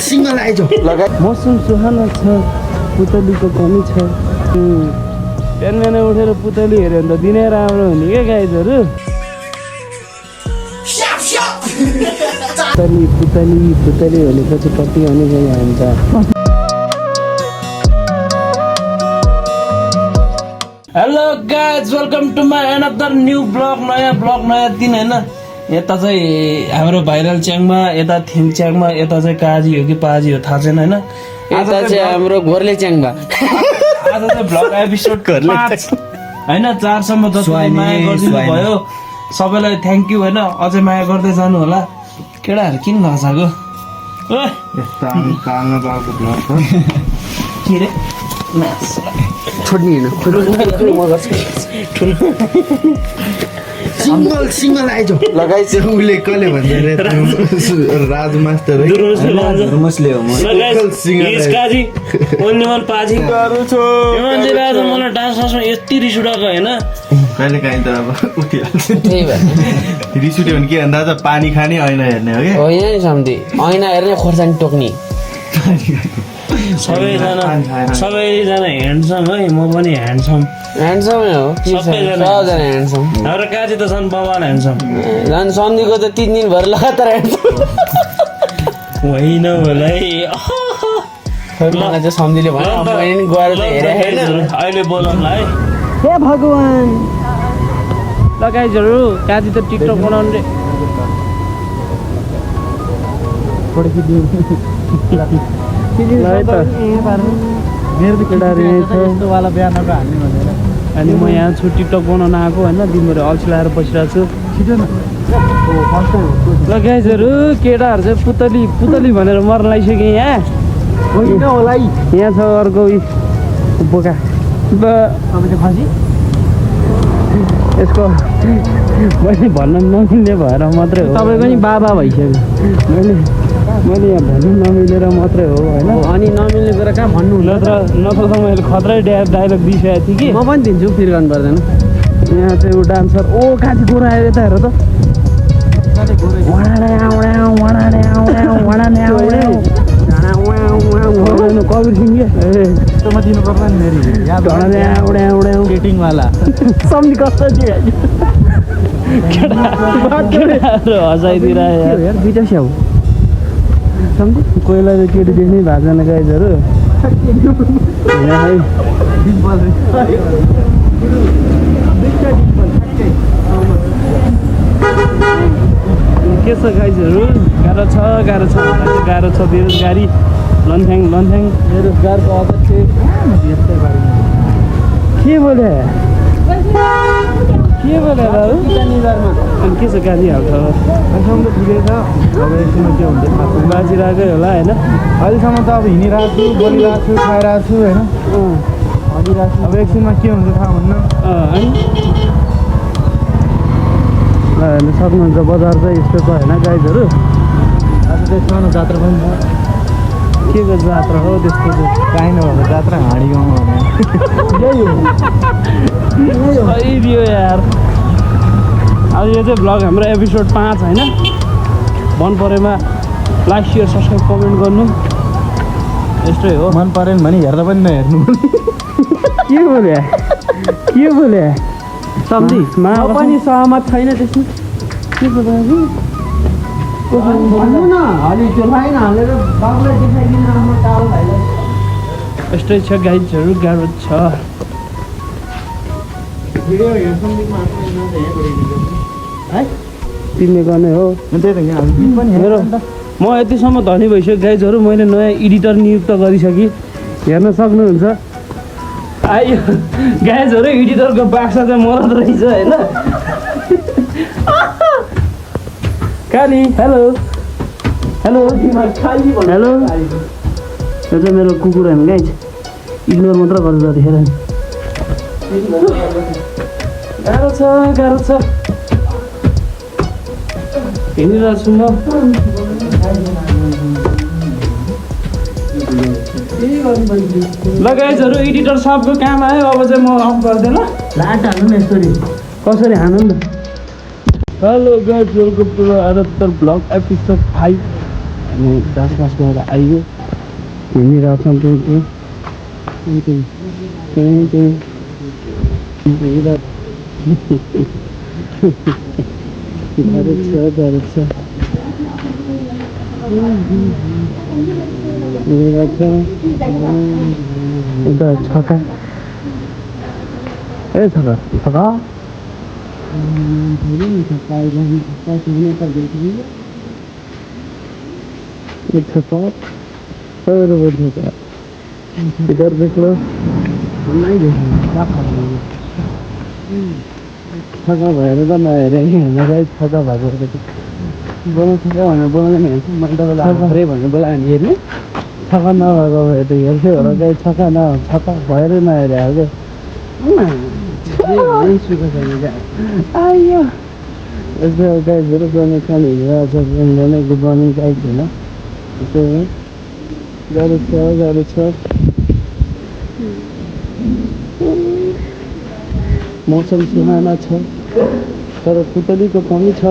single आइज मौसम सुहाना छ पुतलीको कमी छ बिहान उठेर पुतली हेऱ्यो भने त दिनै राम्रो हुने क्या गाइजहरू पुतली भनेपछि कति आउने गयो हामी त hello guys welcome to my another new vlog नयाँ दिन होइन यता चाहिँ हाम्रो भाइरल च्याङमा यता थिङच्याङमा यता चाहिँ काजी हो कि पाजी हो थाहा छैन होइन यता चाहिँ हाम्रो घोर्ले च्याङमा आज चाहिँ भ्लग एपिसोड 5 होइन 4 सम्म जसलाई माया गरिदिनु भयो सबैलाई थ्याङ्क यू होइन अझै माया गर्दै जानु होला केटाहरू किन नसाको के रे छोड्ने सिंगल आइज लगाइछ उसले कसले भन्छ राजु मास्टर मलाई डान्समा यति रिस उठाएको होइन कहिले काहीँ त अब उठिहाल्छ रिस उठ्यो भने के भन्दा त पानी खाने ऐना हेर्ने हो कि होइन नि सम्झी ऐना हेर्ने खोर्सानी टोक्ने सबैजना ह्यान्डसम है म पनि ह्यान्डसम ह्यान्डसमै हो सबैजना ह्यान्डसम हाम्रो काजी त छन् बबाल ह्यान्डसम झन् सम्झीको त 3 दिन भएर लगातार ह्यान्डसम होइन होला है मलाई चाहिँ सम्झीले भन्यो मैले नि गएर त हेरेँ होइन अहिले बोलाउँला है हे भगवान लगाइजहरू काजी त टिकटक बनाउने अनि म यहाँ छु टिकटक बनाउन आएको होइन दिनभरि अल्छी लगाएर बसिरहेको छु ल गाइजहरू केटाहरू चाहिँ पुतली भनेर मर्न लागिसक्यो यहाँ यहाँ छ अर्को बोका यसको मैले भन्न नमिल्ने भएर मात्रै हो तपाईँको नि बाबा भइसक्यो मैले यहाँ भन्नु नमिलेर मात्रै हो होइन अनि नमिल्ने कुरा कहाँ भन्नु नत्र मैले खत्रै डायलग दिइसकेको थिएँ कि म पनि दिन्छु फिर गर्नु पर्दैन यहाँ चाहिँ ऊ डान्सर ओ काजी गोरा आयो यता हेर त कबिर सिंह डेटिङवाला सम्झी कस्तो हँसाइदिएर दुईटा स्याउ कोहीलाई त केटी देख्नै भएको छैन गाइजहरू के छ गाइजहरू गाह्रो छ बेरोजगारी लन्थ्याङ बेरोजगारको अध्यक्ष के बोले दाजु अनि के छ गाली हाल्छ ठिकै छ अब एकछिनमा के हुन्छ बाजिरहेकै होला होइन अहिलेसम्म त अब हिँडिरहेको छु बोलिरहेको छु खाइरहेको छु होइन हलिरहेको छु अब एकछिनमा के हुन्छ थाहा भन्न है ल हेर्नु सक्नुहुन्छ बजार चाहिँ यस्तो छ होइन गाइजहरू आज त सानो जात्रा पनि छ के को जात्रा हो त्यस्तो चाहिँ काहीँ नभएको जात्रा हाँडी गाउँमा सही दियो यार अब यो चाहिँ भ्लग हाम्रो एपिसोड 5 होइन मन परेमा लाइक सेयर सब्सक्राइब कमेन्ट गर्नु यस्तै हो मन परेन भने हेर्दा पनि नहेर्नु के बोले सम्झी म पनि सहमत छैन त्यसमा के पो भन्नु न अलि त्यो लाइन हालेर बाबुलाई देखाइदिनु आफ्नो टाढो भाइलाई यस्तै छ गाइजहरू गाह्रो छ तिमीले गर्ने हो मेरो म यतिसम्म धनी भइसक्यो गाइजहरू मैले नयाँ एडिटर नियुक्त गरिसकेँ हेर्न सक्नुहुन्छ आयो गाइजहरू एडिटरको बाक्सा चाहिँ मरद रहेछ होइन काली हेलो यो चाहिँ मेरो कुकुर होइन गाइज इग्नोर मात्र गर्छ जतिखेर गाह्रो छ हिँडिरहेको छु म ल गाइजहरू एडिटर सबको काम आयो अब चाहिँ म अफ गर्दैन लाट हाल्नु न यसरी कसरी हानु नि hello guys welcome to another vlog episode 5 अनि 10 गरेर आइयो हिँडिरहेको छौँ यता छका ए छका छका इधर देख लो नहीं छका भएर त नहेरे हेर्न छका भएको बोलाउनु छका भनेर बोलाउँदैन हेर्छु मैले तपाईँलाई छका अरे भनेर बोलायो भने हेर्ने छका नभएको भए त हेर्थ्यो होला गाई छका छका भएर नहेरे अब आयो यस्तो गाईहरू गर्ने काम हिँडिरहेको छ भनेको गर्ने गाई छैन यसो गाह्रो छ मौसम सुहाना छ तर पुतलीको कमी छ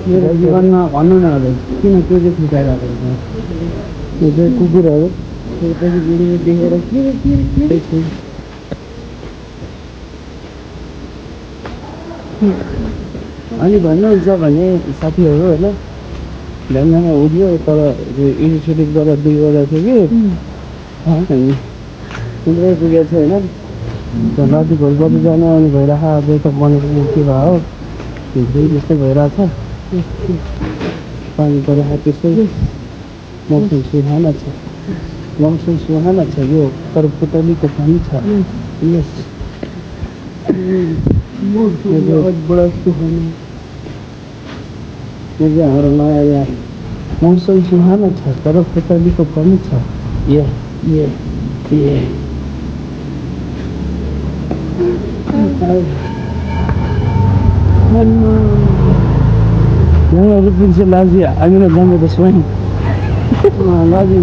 मेरो जीवनमा भन्नु न अब किन त्यो चाहिँ फुटाइरहेको छ यो चाहिँ कुकुरहरू देखेर के छु अनि भन्नुहुन्छ भने साथीहरू होइन ढङ्गमा उड्यो तर इनिसिएटिभबाट 2 वटा थियो कि अनि पुग्दै पुगेको छ होइन नदी भोलिपल्ट जानु आउने भइरहेको अझै त बनेको के भयो हो हिँड्दै त्यस्तै भइरहेछ पानी परिरहेको त्यस्तै मौसम सुहाना छ यो तर पुतलीको पनि छ यस हाम्रो नयाँ मौसम सुहाना छ तर पुतलीको पनि छ यहाँ रुपिन्छ लाजी हामीलाई जाँदा त स्वयं लाजी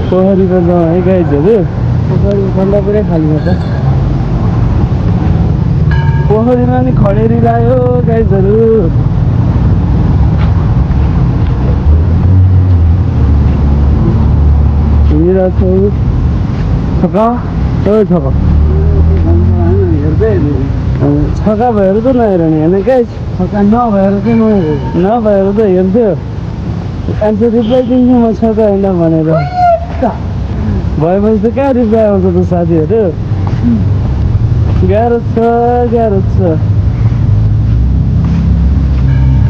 पोखरीको गाउँ है गाइजहरू पोखरी भन्दा पुरै खाली छ पोखरीमा नि खडेरी लाग्यो गाइजहरू हिँडिरहेको छका छका भएर त नहेर्ने होइन क्या छका नभएर चाहिँ नभएर त हेर्थ्यो एन्सर रिप्लाई दिन्छु म छका होइन भनेर भएपछि त कहाँ रिप्लाई आउँछ त साथीहरू गाह्रो छ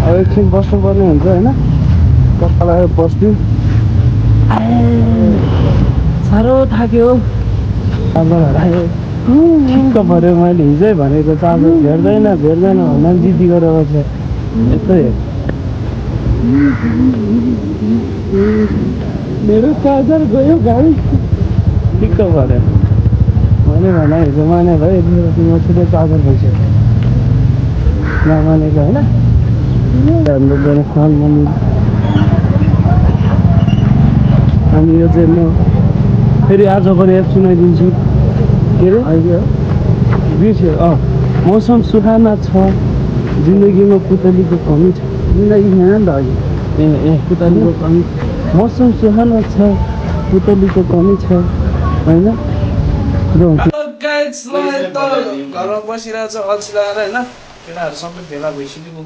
अब एकछिन बस्नुपर्ने हुन्छ होइन कता लगाएर बस्थ्यो साह्रो थाक्यो चार्जर हरायो ठिक्क पऱ्यो मैले हिजै भनेको चार्जर भेट्दैन भन्दा पनि जिद्दी गरेर बस्छ यस्तै मेरो चार्जर गयो गाडी ठिक्क पऱ्यो मैले भने हिजो माने भयो तिम्रो छिटो चार्जर भइसक्यो नमानेको होइन हाम्रो गणेशमान मन्दिर अनि यो चाहिँ म फेरि आजको एप सुनाइदिन्छु के अरे अहिले बिर्स्यो मौसम सुहाना छ जिन्दगीमा पुतलीको कमी छ जिन्दगी छैन नि त अहिले पुतलीको कमी मौसम सुहाना छ पुतलीको कमी छ होइन घरमा बसिरहेको छ अल्छी लगाएर होइन केटाहरू सबै भेला भइसक्यो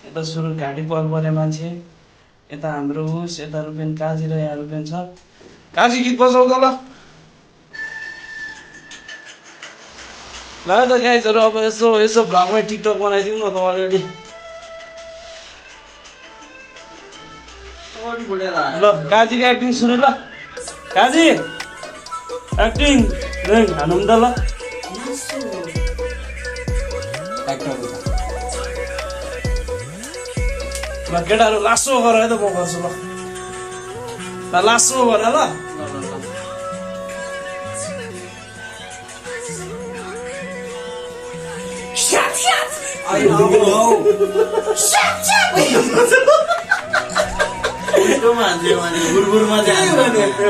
यता सुरु घाँटी परे मान्छे यता हाम्रो उस यता रुपेन काजी र यहाँ रुपेन छ काजी गीत बजाउ त ल त गाइजहरू अब यसो भ्लगमै टिकटक बनाइदिउँ न त अलरेडी ल काजीको एक्टिङ सुरु ल काजी एक्टिङ हानौँ त ल ल केटाहरू लासो गर है त म गर्छु ल लासो गर ल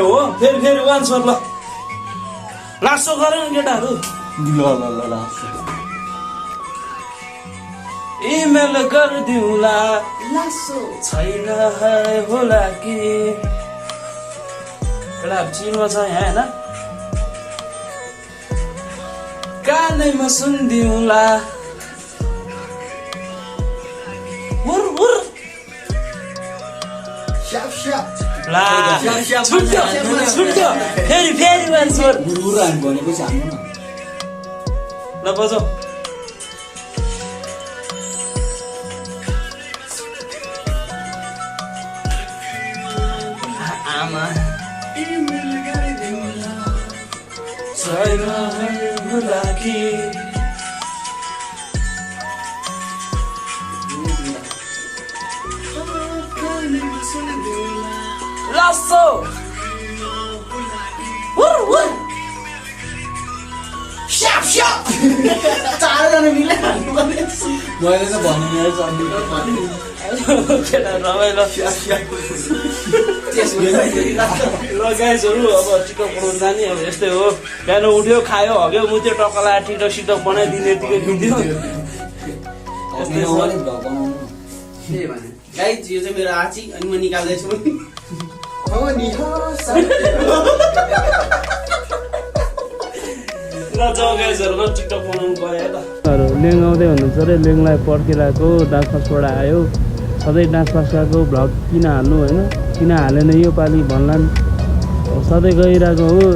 हो फेरि वान सर ल लासो गर नि केटाहरू ल इमेल गरिदिउँला छैन होला कि केटाहरू चिनमा छ यहाँ होइन कानैमा सुनिदिउँला ला छुट्यो छुट्यो फेरि फेरि मान्छे ल बजाऊ आमा छैन होला कि लासो स्याप स्याप चारजना मिलेर मैले त भन्नु केटा रमाइलो ल गाइजहरू अब टिकटक बनाउनु जाने अब यस्तै हो बिहान उठ्यो खायो हग्यो मुत्यो टक्क लगाएर टिकटक सिटक बनाइदिने यतिकै दिन्थ्यो गाइज यो चाहिँ मेरो आची अनि म निकाल्दैछु ल जाऊ गाइजहरू ल टिकटक बनाउनु गयो त लेङ आउँदै हुनुहुन्छ अरे लेङलाई पर्खिरहेको डान्स क्लासबाट आयो सधैँ डान्स क्लास गएको भ्लग किन हाल्नु होइन किन हालेन यो पालि भन्लान् सधैँ गइरहेको हो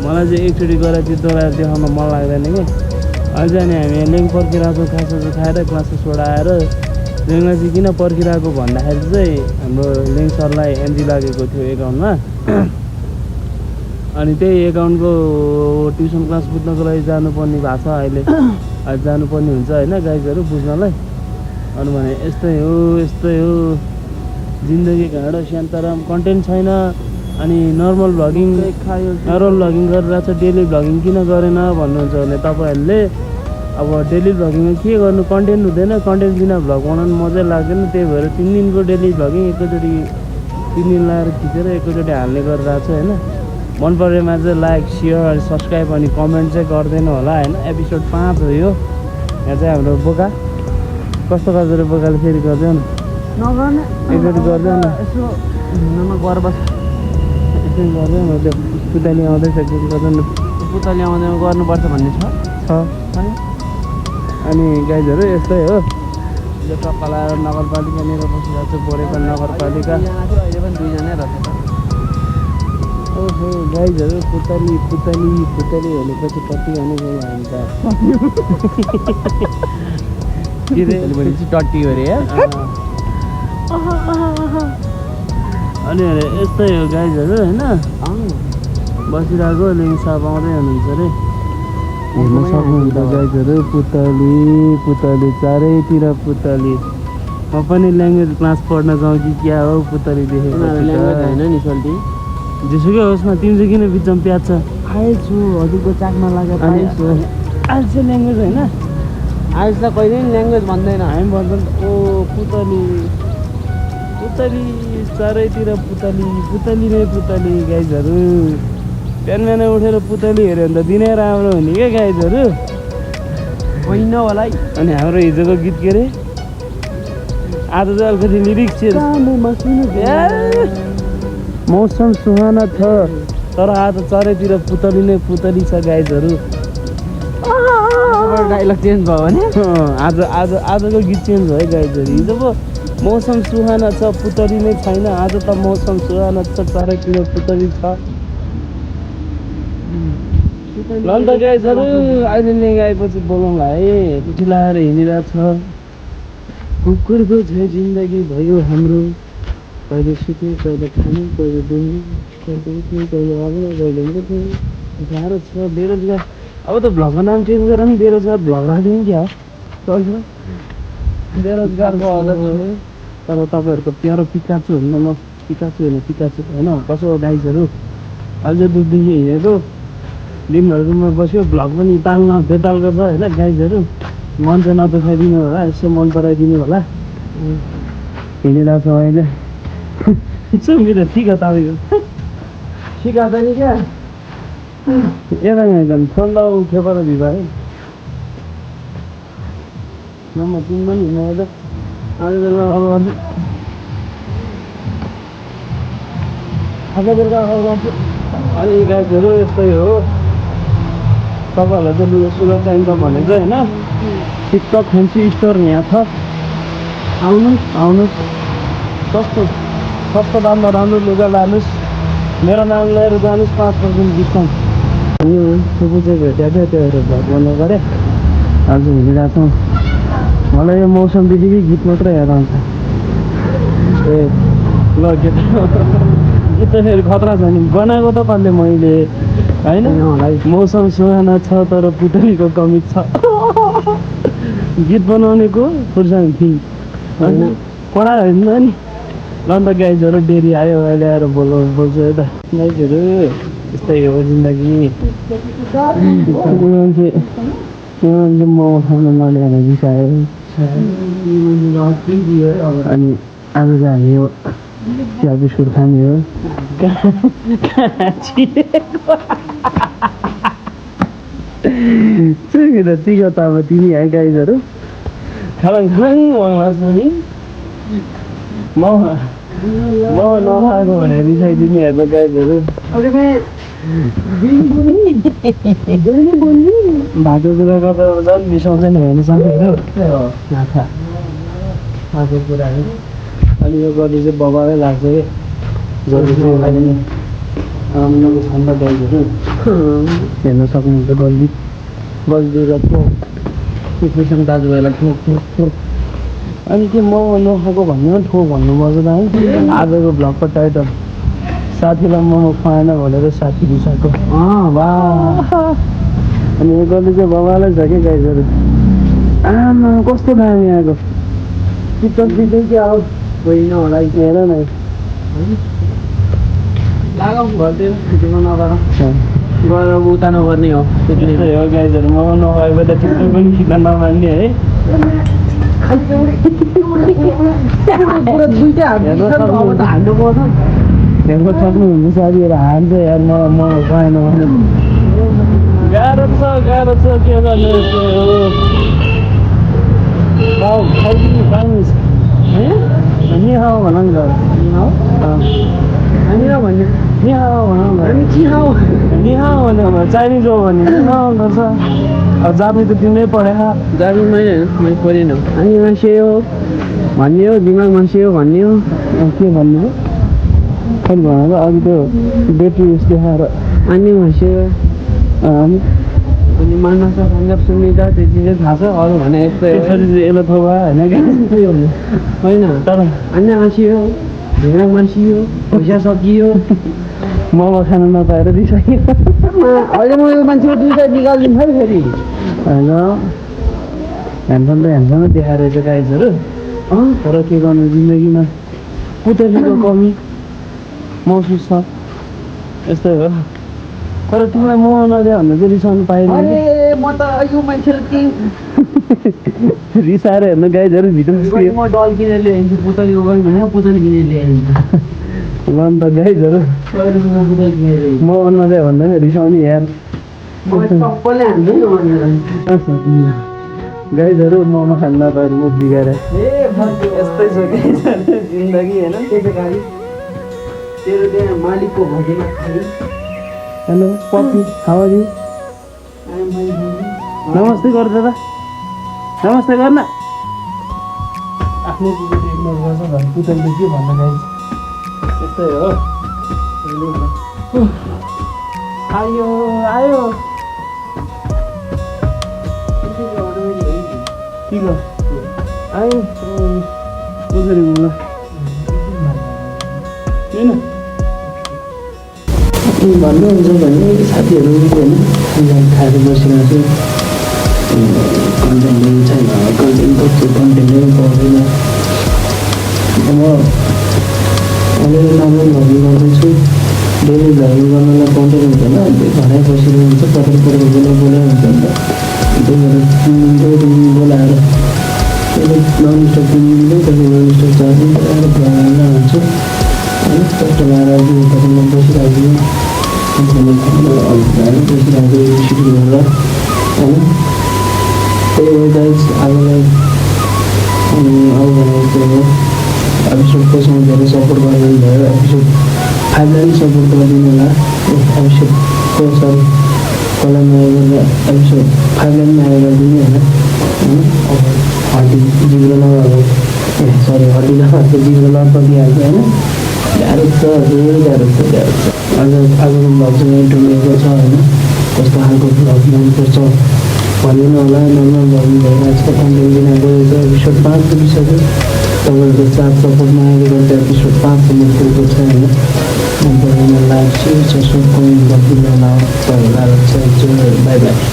मलाई चाहिँ एकचोटि गएर त्यो दोहोऱ्याएर देखाउन मन लाग्दैन कि अझ अनि हामी लेङ पर्खिरहेको खासहरू खाएर क्लासेसबाट आएर लेङलाई चाहिँ किन पर्खिरहेको भन्दाखेरि चाहिँ हाम्रो लेङ सरलाई एन्जी लागेको थियो एकाउन्टमा अनि त्यही एकाउन्टको ट्युसन क्लास बुझ्नको लागि जानुपर्ने भएको छ अहिले जानुपर्ने हुन्छ होइन गाइजहरू बुझ्नलाई अनि भने यस्तै हो जिन्दगी घाँडो शान्तराम कन्टेन्ट छैन अनि नर्मल भ्लगिङ गरिरहेको छ डेली भ्लगिङ किन गरेन भन्नुहुन्छ भने तपाईँहरूले अब डेली भ्लगिङमा के गर्नु कन्टेन्ट हुँदैन कन्टेन्ट बिना भ्लग बनाउनु मजै लाग्दैन त्यही भएर 3 दिनको डेली भ्लगिङ एकैचोटि 3 दिन लगाएर खिचेर एकैचोटि हाल्ने गरिरहेको छ होइन मन परेमा चाहिँ लाइक सेयर अनि सब्सक्राइब अनि कमेन्ट चाहिँ गर्दैन होला होइन एपिसोड 5 हो यो यहाँ चाहिँ हाम्रो बोका कस्तो गरेर बोकाले फेरि गर्दैन नगर्ने एकचोटि गर्दैन यसो हिँड्नमा गएर बस यसो गर्दैन त्यो पुतली आउँदैछ के गर्दैन पुतली आउँदै गर्नुपर्छ भन्ने छ अनि गाइजहरू यस्तै हो यो टक्क लगाएर नगरपालिकानिर बसिरहेको छ बोरेको नगरपालिका अहिले पनि 2 जनै रहेछ ओहो गाइजहरू पुतली भनेपछि कति हुने गयो हामी त के रे भनेपछि टट्टी अरे अनि यस्तै हो गाइजहरू होइन बसिरहेको लिङ साहब आउँदै हुनुहुन्छ अरे हेर्न सक्नुहुन्छ गाइजहरू पुतली चारैतिर पुतली म पनि ल्याङ्ग्वेज क्लास पढ्न जाउँ कि क्या हो पुतली देखेको होइन नि सल्टी जेसुकै होस् न तिमी चाहिँ किन बिचमा प्याज छ आएछु हजुरको चाकमा लागेर आएछु आज चाहिँ ल्याङ्ग्वेज होइन आज त कहिले पनि ल्याङ्ग्वेज भन्दैन हामी भन्छौँ ओ पुतली चारैतिर पुतली नै पुतली गाइजहरू बिहान उठेर पुतली हेऱ्यो भने त दिनै राम्रो हुने क्या गाइजहरू होइन होला अनि हाम्रो हिजोको गीत के अरे आज चाहिँ अलिकति लिरिक्स चेन्ज मौसम सुहाना छ तर आज चारैतिर पुतली नै पुतली छ गाइजहरू डाइलग चेन्ज भयो भने आजको गीत चेन्ज भयो गाइजहरू हिजो पो मौसम सुहाना छ पुतली नै छैन आज त मौसम सुहाना छ चारैतिर पुतली छ ल त गाइजहरू अहिले लिङ आएपछि बोलाउँला है पिठी लाएर हिँडिरहेको छ कुकुरको झै जिन्दगी भयो हाम्रो कहिले सुत्ने कहिले खाने कहिले डुल्ने कहिले उठ्ने कहिले आउने कहिले उठ्ने गाह्रो छ बेरोजगार अब त भ्लगको नाम चेन्ज गरेर पनि बेरोजगार भ्लग राखिदिउँ क्या चल्छ बेरोजगारको अदर तर तपाईँहरूको प्यारो पिकाचु हुन्न म पिकाचु होइन कसो गाइजहरू अझै दुधदेखि हिँडेको दिनहरूमा बस्यो भ्लग पनि तालमा बेतालको छ होइन गाइजहरू मन चाहिँ नदुखाइदिनु होला यसो मन पराइदिनु होला हिँडिरहेको छ अहिले मेरो ठिका तपाईँको ठिका छ नि क्या यता झन् ठन्डा खेपर भिभाइ नम्बर 3 पनि हिँड्नु त आज बेला अब आज बेलुका अनि गाइजहरू यस्तै हो तपाईँहरूलाई चाहिँ लुगा सुगा चाहिन्छ भने चाहिँ होइन टिकटक फ्यान्सी स्टोर यहाँ छ आउनुहोस् सस्तो दाममा राम्रो लुगा लानुहोस् मेरो नाम लिएर जानुहोस् 5% डिस्काउन्ट यो सुबु चाहिँ भेटेको थियो त्योहरू भ्लग गर्नु गऱ्यो आज हिँडिरहेको छौँ मलाई यो मौसम बिजुली गीत मात्रै हेर आउँछ ए ल गीत त फेरि खतरा छ नि बनाएको त कसले मैले होइन मौसम सुहाना छ तर पुतलीको कमी छ गीत बनाउनेको फुर्सद थिएँ होइन कडा होइन नि ल अन्त गाइजहरू डेरी आयो अहिले आएर बोल्छ यता गाइजहरू यस्तै हो जिन्दगी मान्छे मोमो खानु नल्याएर बिसायो अनि आज चाहिँ हामी यो चिया बिस्कुट खाने हो चियो त अब तिमी है गाइजहरू खालाङ मलाई लाग्छ नि म नखाएको भने रिसाइदिने हेर्नु गाइजहरू भएको कुरा गर्दा झन् बिसाउँछ नि हेर्नु सक्दैन भएको कुराहरू अनि यो गल्ली चाहिँ बबालै लाग्छ कि जति चाहिँ नि छन् त गाइजहरू हेर्न सक्नुहुन्छ गल्लीतिर कृष्ण दाजुभाइलाई ठोक अनि के म नखाएको भन्नु ठोक भन्नुपर्छ त है आजको भ्लगको टाइटल साथीलाई मोमो खुवाएन भनेर साथी बिसाएको वाह अनि यो गल्ली चाहिँ बबालै छ कि गाइजहरू आमा कस्तो दामी आएको पिक्चर दिँदै कि अब होइन होला हेर न गएर उता नगर्ने हो त्यस्तै हो गाइजहरू म नभएको त टिकटक पनि खिच्न नमान्ने है हेर्नु सक्नुहुन्छ साथीहरू हान्छ यार म खुवाएन भने गाह्रो छ के गर्नु निहाओ भन नि निहाओ भन्यो चाइनिज हो भने गर्छ अब जाप्ने त तिमीले पढेको जानु मैले पढेन अनि मान्छे हो भन्ने हो दिमागमा से हो भन्ने हो के भन्ने हो खै भनेर अघि त्यो ब्याट्री उस देखाएर अनि मान्छे अनि मानसा पन्जाब सुनिदा त्यति चाहिँ थाहा छ अरू भने यस्तै यसरी चाहिँ यसलाई थोपा होइन होइन तर अन्य मान्छे हो दिमाग मान्छे हो पैसा सकियो मोमो खानु नपाएर दिइसक्यो अहिले म यो मान्छेको दुईवटा निकालिदिनु है फेरि होइन ह्यान्डसम देखाएर चाहिँ गाइजहरू तर के गर्नु जिन्दगीमा पुतलीको कमी महसुस छ यस्तै हो तर तिमीलाई म नदियो भने चाहिँ रिसाउनु पाएन म त यो मान्छेले रिसाएर हेर्नु गाइजहरू भित्र म डल किनेर ल्याइदिन्छु पुतली गयो भने पुतली किनेर ल्याइदिन्छु ल नि त गाइजहरू पुतली किनेर म नदियो भन्दा पनि रिसाउने यार सबैले हान्छु गाइजहरू मोमो खानु नपाएर मुख बिगाएर यस्तै छ गाइजहरू जिन्दगी होइन त्यही त गाडी तेरो त्यहाँ मालिकको भोटेमा खाली हेलो पप्पी हावाजी नमस्ते गर दादा नमस्ते गर्न आफ्नो कुकुरले इग्नोर गर्छ भने पुतलीले के भन्न गाइज यस्तै हो आयो आयो ठीक हो आयो कसरी बोल्नु किन भन्नुहुन्छ भने साथीहरू होइन खाएर बसिरहेको छु कन्टेन्टै छैन कन्टेन्टै पाउँदैन म अलिअलि राम्रो भ्लगिङ गर्दैछु डेली भ्लगिङ गर्नलाई कन्टेन्ट हुँदैन घरै बसिरहेको हुन्छ कतै बोलाइ हुन्छ नि त त्यही भएर बोलाएर त्यसले नन स्टप दिँदै त्यसले नन स्टप चार्जिङ गरेर भ्लग हाल्न हुन्छ होइन कस्टमर आएर बसिरहेको बसिरहेको सुटिङ गरेर होइन त्यही हो गाइज आजलाई अनि अब भनेको एपिसोड कसमा धेरै सपोर्ट गरिदिनु भयो एपिसोड 5लाई पनि सपोर्ट गरिदिनु होला एपिसोड सरी कसलाई माया गरेर एपिसोड 5लाई पनि माया गरिदिनु होइन अब हड्डी जिब्रो नभएको सरी हड्डी नभएको जिब्रो नपरिहाल्छ होइन गाह्रो छ गाह्रो छ आजको भ्लग चाहिँ यहीँ टुङ्गेको छ होइन कस्तो खालको भ्लग मनपर्छ भनिदिनु होला नर्मल भ्लग भइरहेको छ कन्टेन्ट दिन गएको छ एपिसोड 5 पुगिसक्यो तपाईँहरूको साथ सपोर्ट मागेको गर्दा एपिसोड 5 सम्म पुगेको छ होइन मन परेन लाइक सेयर सब्सक्राइब कमेन्ट गरिदिनु होला बाई बाई